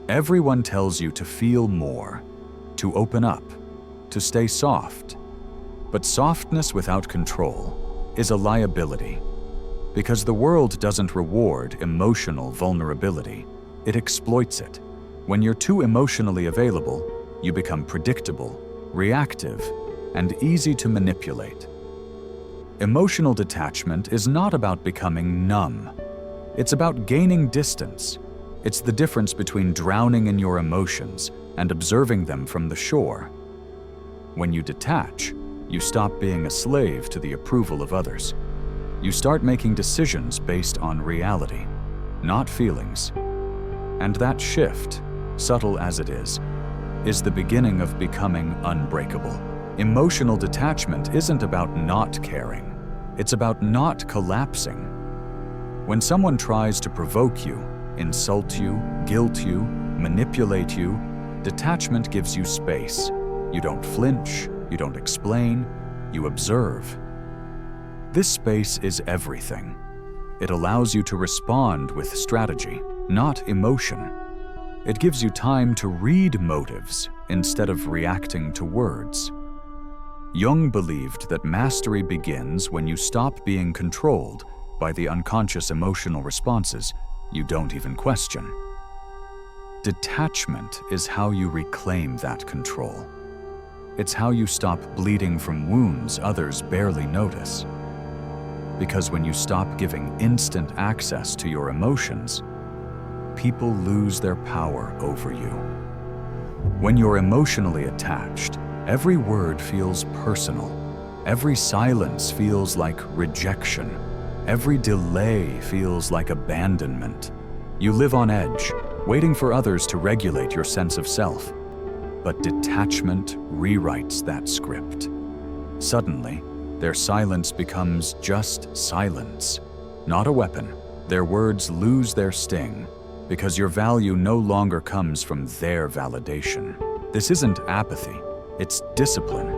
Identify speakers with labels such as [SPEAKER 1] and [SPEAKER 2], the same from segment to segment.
[SPEAKER 1] Everyone tells you to feel more, to open up, to stay soft. But softness without control is a liability, because the world doesn't reward emotional vulnerability. It exploits it. When you're too emotionally available, you become predictable, reactive, and easy to manipulate. Emotional detachment is not about becoming numb. It's about gaining distance. It's the difference between drowning in your emotions and observing them from the shore. When you detach, you stop being a slave to the approval of others. You start making decisions based on reality, not feelings. And that shift, subtle as it is the beginning of becoming unbreakable. Emotional detachment isn't about not caring. It's about not collapsing. When someone tries to provoke you, insult you, guilt you, manipulate you, detachment gives you space. You don't flinch, you don't explain, you observe. This space is everything. It allows you to respond with strategy, not emotion. It gives you time to read motives instead of reacting to words. Jung believed that mastery begins when you stop being controlled by the unconscious emotional responses you don't even question. Detachment is how you reclaim that control. It's how you stop bleeding from wounds others barely notice. Because when you stop giving instant access to your emotions, people lose their power over you. When you're emotionally attached, every word feels personal. Every silence feels like rejection. Every delay feels like abandonment. You live on edge, waiting for others to regulate your sense of self. But detachment rewrites that script. Suddenly, their silence becomes just silence, not a weapon. Their words lose their sting, because your value no longer comes from their validation. This isn't apathy, it's discipline.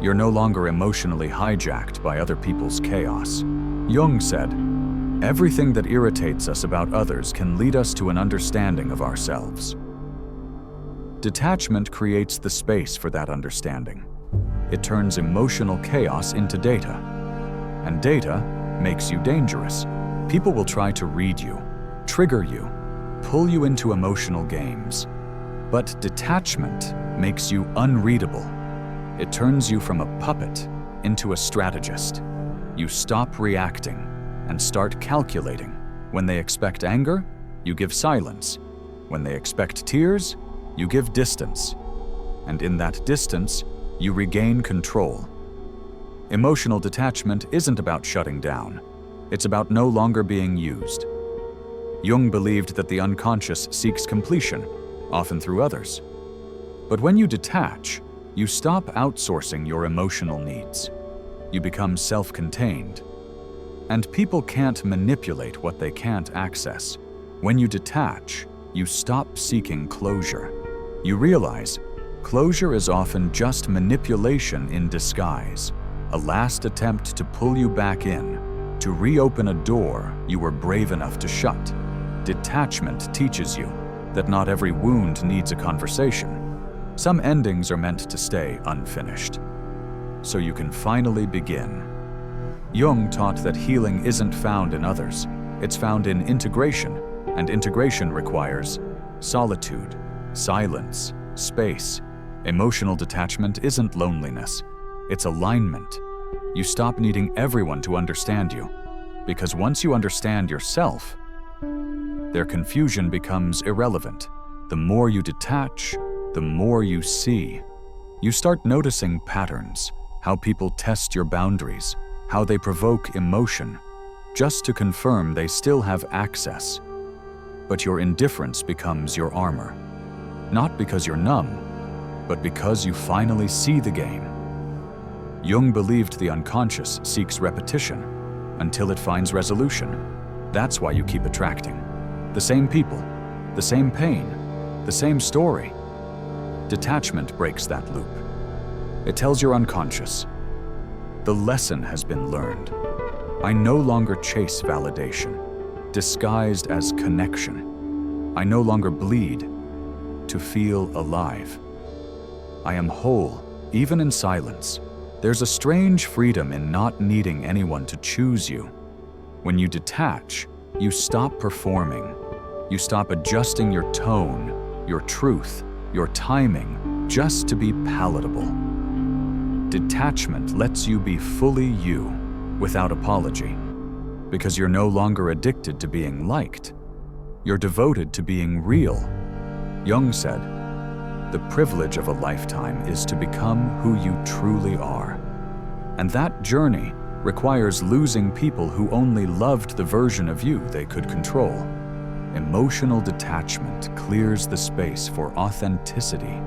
[SPEAKER 1] You're no longer emotionally hijacked by other people's chaos. Jung said, "Everything that irritates us about others can lead us to an understanding of ourselves." Detachment creates the space for that understanding. It turns emotional chaos into data. And data makes you dangerous. People will try to read you, trigger you, pull you into emotional games. But detachment makes you unreadable. It turns you from a puppet into a strategist. You stop reacting and start calculating. When they expect anger, you give silence. When they expect tears, you give distance. And in that distance, you regain control. Emotional detachment isn't about shutting down. It's about no longer being used. Jung believed that the unconscious seeks completion, often through others. But when you detach, you stop outsourcing your emotional needs. You become self-contained. And people can't manipulate what they can't access. When you detach, you stop seeking closure. You realize closure is often just manipulation in disguise, a last attempt to pull you back in, to reopen a door you were brave enough to shut. Detachment teaches you that not every wound needs a conversation. Some endings are meant to stay unfinished, so you can finally begin. Jung taught that healing isn't found in others, it's found in integration, and integration requires solitude, silence, space. Emotional detachment isn't loneliness, it's alignment. You stop needing everyone to understand you, because once you understand yourself, their confusion becomes irrelevant. The more you detach, the more you see. You start noticing patterns, how people test your boundaries, how they provoke emotion, just to confirm they still have access. But your indifference becomes your armor. Not because you're numb, but because you finally see the game. Jung believed the unconscious seeks repetition until it finds resolution. That's why you keep attracting the same people, the same pain, the same story. Detachment breaks that loop. It tells your unconscious, the lesson has been learned. I no longer chase validation, disguised as connection. I no longer bleed, to feel alive. I am whole, even in silence. There's a strange freedom in not needing anyone to choose you. When you detach, you stop performing. You stop adjusting your tone, your truth, your timing, just to be palatable. Detachment lets you be fully you, without apology, because you're no longer addicted to being liked. You're devoted to being real. Jung said, "The privilege of a lifetime is to become who you truly are." And that journey requires losing people who only loved the version of you they could control. Emotional detachment clears the space for authenticity.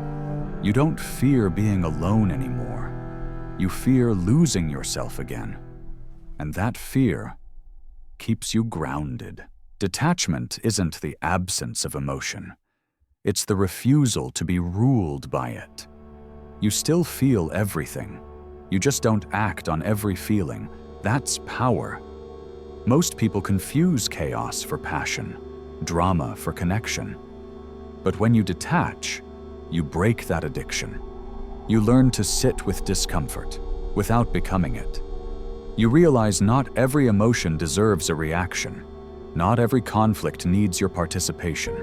[SPEAKER 1] You don't fear being alone anymore. You fear losing yourself again. And that fear keeps you grounded. Detachment isn't the absence of emotion. It's the refusal to be ruled by it. You still feel everything. You just don't act on every feeling. That's power. Most people confuse chaos for passion, drama for connection. But when you detach, you break that addiction. You learn to sit with discomfort without becoming it. You realize not every emotion deserves a reaction. Not every conflict needs your participation.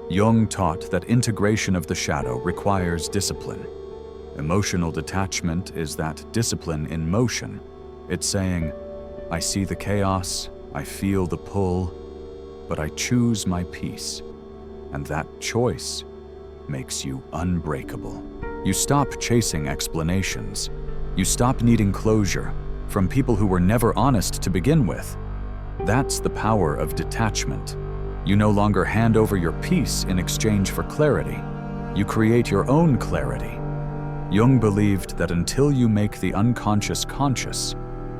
[SPEAKER 1] Jung taught that integration of the shadow requires discipline. Emotional detachment is that discipline in motion. It's saying, I see the chaos, I feel the pull, but I choose my peace. And that choice makes you unbreakable. You stop chasing explanations. You stop needing closure from people who were never honest to begin with. That's the power of detachment. You no longer hand over your peace in exchange for clarity. You create your own clarity. Jung believed that until you make the unconscious conscious,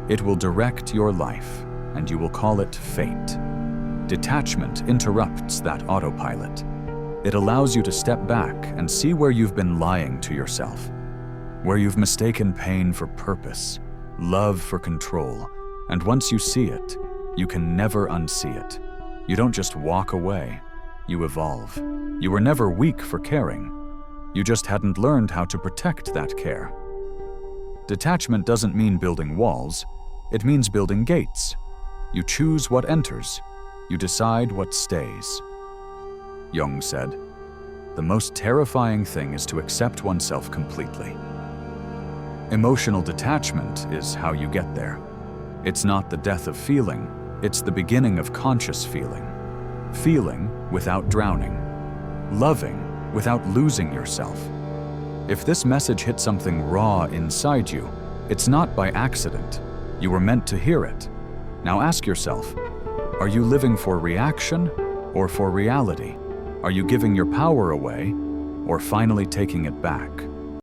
[SPEAKER 1] it will direct your life, and you will call it fate. Detachment interrupts that autopilot. It allows you to step back and see where you've been lying to yourself, where you've mistaken pain for purpose, love for control, and once you see it, you can never unsee it. You don't just walk away, you evolve. You were never weak for caring. You just hadn't learned how to protect that care. Detachment doesn't mean building walls, it means building gates. You choose what enters, you decide what stays. Jung said, "The most terrifying thing is to accept oneself completely." Emotional detachment is how you get there. It's not the death of feeling, it's the beginning of conscious feeling. Feeling without drowning. Loving without losing yourself. If this message hit something raw inside you, it's not by accident. You were meant to hear it. Now ask yourself, are you living for reaction or for reality? Are you giving your power away or finally taking it back?